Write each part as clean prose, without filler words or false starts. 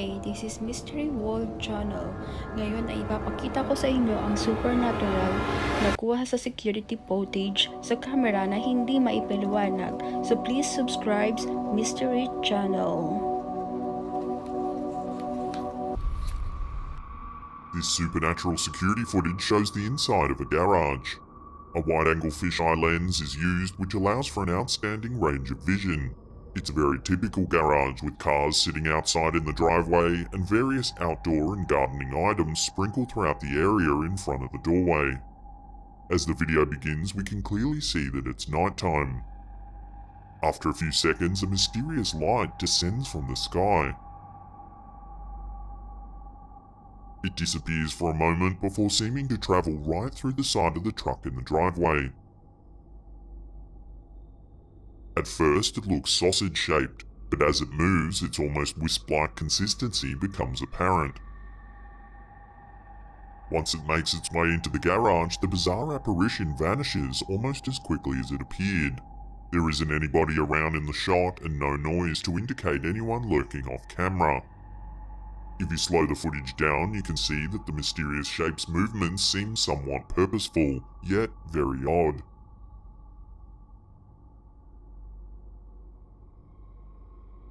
Hi, this is Mystery World Channel. Ngayon ay ipapakita ko sa inyo ang supernatural na kuha sa security footage sa camera na hindi maipaliwanag. So please subscribe Mystery Channel. This supernatural security footage shows the inside of a garage. A wide-angle fisheye lens is used which allows for an outstanding range of vision. It's a very typical garage with cars sitting outside in the driveway and various outdoor and gardening items sprinkled throughout the area in front of the doorway. As the video begins, we can clearly see that it's nighttime. After a few seconds, a mysterious light descends from the sky. It disappears for a moment before seeming to travel right through the side of the truck in the driveway. At first, it looks sausage-shaped, but as it moves, its almost wisp-like consistency becomes apparent. Once it makes its way into the garage, the bizarre apparition vanishes almost as quickly as it appeared. There isn't anybody around in the shot and no noise to indicate anyone lurking off camera. If you slow the footage down, you can see that the mysterious shape's movements seem somewhat purposeful, yet very odd.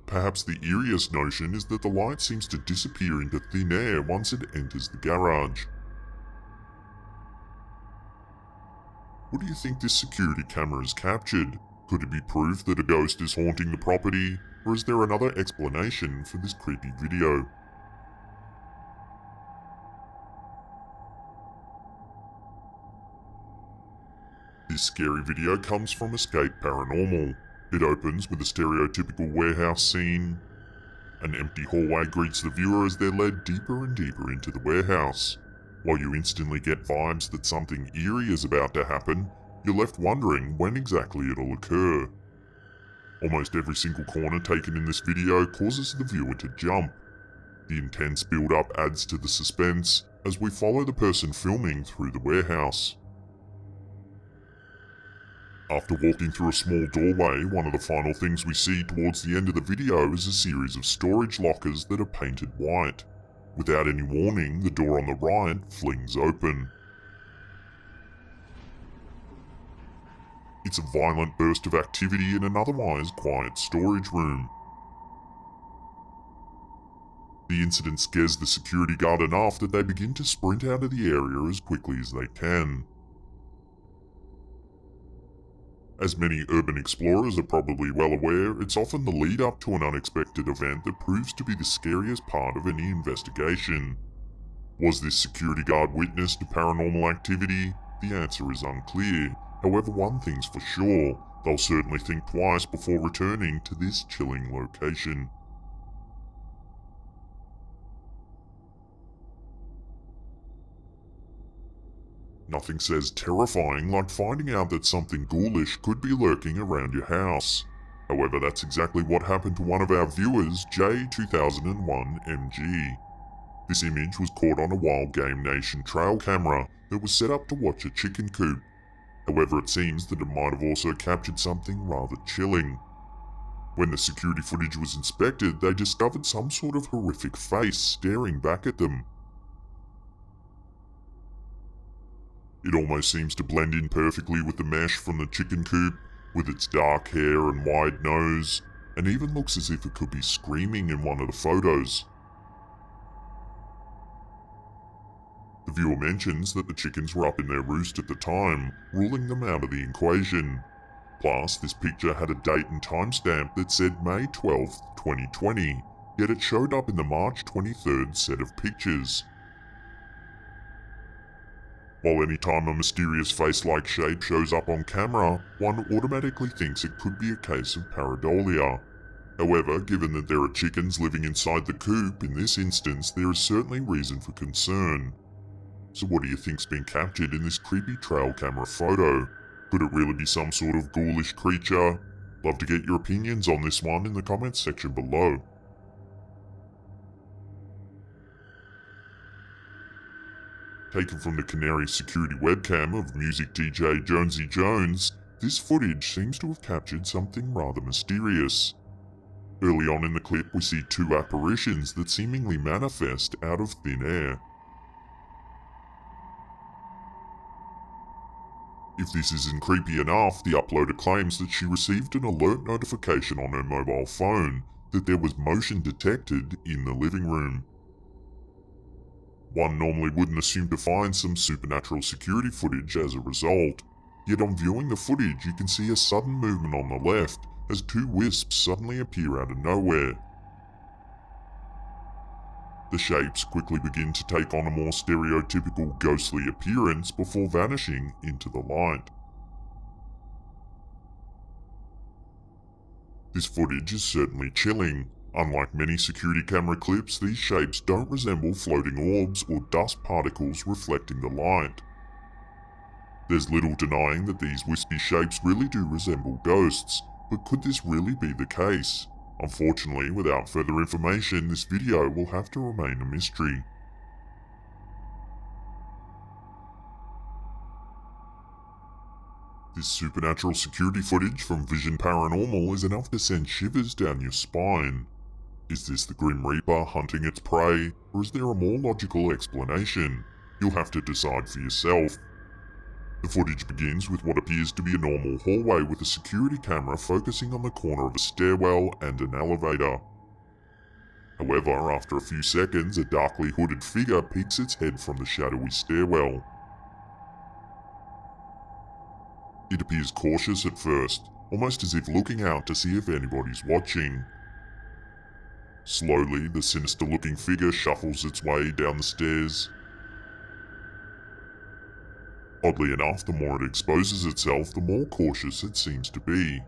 Perhaps the eeriest notion is that the light seems to disappear into thin air once it enters the garage. What do you think this security camera has captured? Could it be proof that a ghost is haunting the property, or is there another explanation for this creepy video? This scary video comes from Escape Paranormal. It opens with a stereotypical warehouse scene. An empty hallway greets the viewer as they're led deeper and deeper into the warehouse. While you instantly get vibes that something eerie is about to happen, you're left wondering when exactly it'll occur. Almost every single corner taken in this video causes the viewer to jump. The intense build-up adds to the suspense as we follow the person filming through the warehouse. After walking through a small doorway, one of the final things we see towards the end of the video is a series of storage lockers that are painted white. Without any warning, the door on the right flings open. It's a violent burst of activity in an otherwise quiet storage room. The incident scares the security guard enough that they begin to sprint out of the area as quickly as they can. As many urban explorers are probably well aware, it's often the lead up to an unexpected event that proves to be the scariest part of any investigation. Was this security guard witness to paranormal activity? The answer is unclear. However, one thing's for sure, they'll certainly think twice before returning to this chilling location. Nothing says terrifying like finding out that something ghoulish could be lurking around your house. However, that's exactly what happened to one of our viewers, J2001MG. This image was caught on a Wild Game Nation trail camera that was set up to watch a chicken coop. However, it seems that it might have also captured something rather chilling. When the security footage was inspected, they discovered some sort of horrific face staring back at them. It almost seems to blend in perfectly with the mesh from the chicken coop, with its dark hair and wide nose, and even looks as if it could be screaming in one of the photos. The viewer mentions that the chickens were up in their roost at the time, ruling them out of the equation. Plus, this picture had a date and timestamp that said May 12th, 2020, yet it showed up in the March 23rd set of pictures. While any time a mysterious face-like shape shows up on camera, one automatically thinks it could be a case of pareidolia. However, given that there are chickens living inside the coop, in this instance there is certainly reason for concern. So what do you think's been captured in this creepy trail camera photo? Could it really be some sort of ghoulish creature? Love to get your opinions on this one in the comments section below. Taken from the Canary security webcam of music DJ Jonesy Jones, this footage seems to have captured something rather mysterious. Early on in the clip, we see two apparitions that seemingly manifest out of thin air. If this isn't creepy enough, the uploader claims that she received an alert notification on her mobile phone that there was motion detected in the living room. One normally wouldn't assume to find some supernatural security footage as a result, yet on viewing the footage you can see a sudden movement on the left as two wisps suddenly appear out of nowhere. The shapes quickly begin to take on a more stereotypical ghostly appearance before vanishing into the light. This footage is certainly chilling. Unlike many security camera clips, these shapes don't resemble floating orbs or dust particles reflecting the light. There's little denying that these wispy shapes really do resemble ghosts, but could this really be the case? Unfortunately, without further information, this video will have to remain a mystery. This supernatural security footage from Vision Paranormal is enough to send shivers down your spine. Is this the Grim Reaper hunting its prey, or is there a more logical explanation? You'll have to decide for yourself. The footage begins with what appears to be a normal hallway with a security camera focusing on the corner of a stairwell and an elevator. However, after a few seconds, a darkly hooded figure peeks its head from the shadowy stairwell. It appears cautious at first, almost as if looking out to see if anybody's watching. Slowly, the sinister-looking figure shuffles its way down the stairs. Oddly enough, the more it exposes itself, the more cautious it seems to be.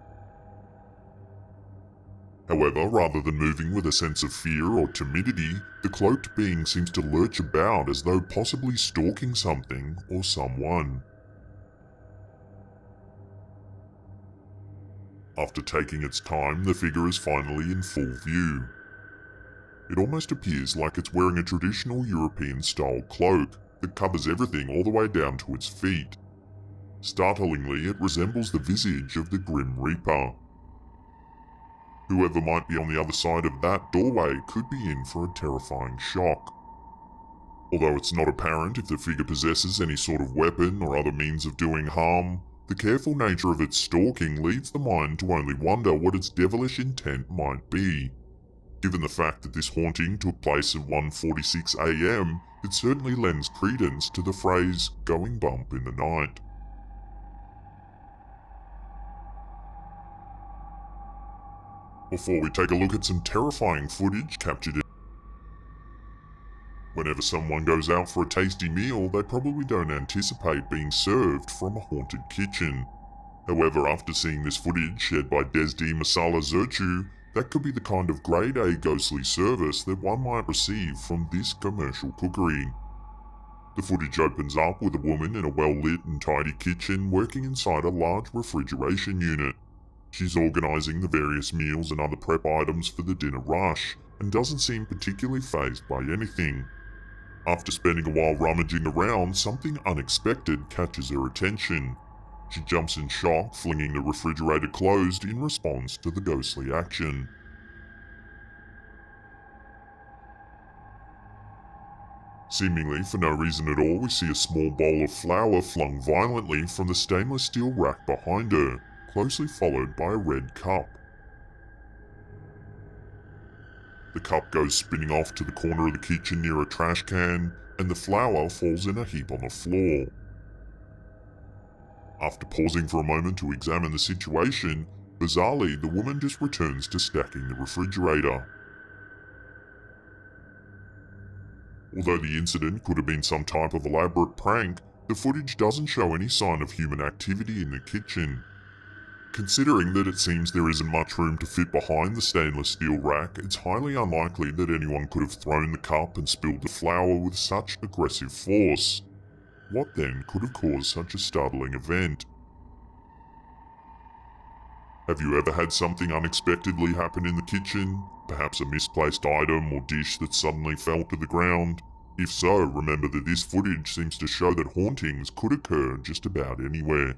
However, rather than moving with a sense of fear or timidity, the cloaked being seems to lurch about as though possibly stalking something or someone. After taking its time, the figure is finally in full view. It almost appears like it's wearing a traditional European-style cloak that covers everything all the way down to its feet. Startlingly, it resembles the visage of the Grim Reaper. Whoever might be on the other side of that doorway could be in for a terrifying shock. Although it's not apparent if the figure possesses any sort of weapon or other means of doing harm, the careful nature of its stalking leads the mind to only wonder what its devilish intent might be. Given the fact that this haunting took place at 1:46 AM, it certainly lends credence to the phrase, going bump in the night. Before we take a look at some terrifying footage captured in... Whenever someone goes out for a tasty meal, they probably don't anticipate being served from a haunted kitchen. However, after seeing this footage shared by Desdi Masala Zerchu, that could be the kind of grade A ghostly service that one might receive from this commercial cookery. The footage opens up with a woman in a well-lit and tidy kitchen working inside a large refrigeration unit. She's organising the various meals and other prep items for the dinner rush, and doesn't seem particularly fazed by anything. After spending a while rummaging around, something unexpected catches her attention. She jumps in shock, flinging the refrigerator closed in response to the ghostly action. Seemingly for no reason at all, we see a small bowl of flour flung violently from the stainless steel rack behind her, closely followed by a red cup. The cup goes spinning off to the corner of the kitchen near a trash can, and the flour falls in a heap on the floor. After pausing for a moment to examine the situation, bizarrely, the woman just returns to stacking the refrigerator. Although the incident could have been some type of elaborate prank, the footage doesn't show any sign of human activity in the kitchen. Considering that it seems there isn't much room to fit behind the stainless steel rack, it's highly unlikely that anyone could have thrown the cup and spilled the flour with such aggressive force. What then could have caused such a startling event? Have you ever had something unexpectedly happen in the kitchen? Perhaps a misplaced item or dish that suddenly fell to the ground? If so, remember that this footage seems to show that hauntings could occur just about anywhere.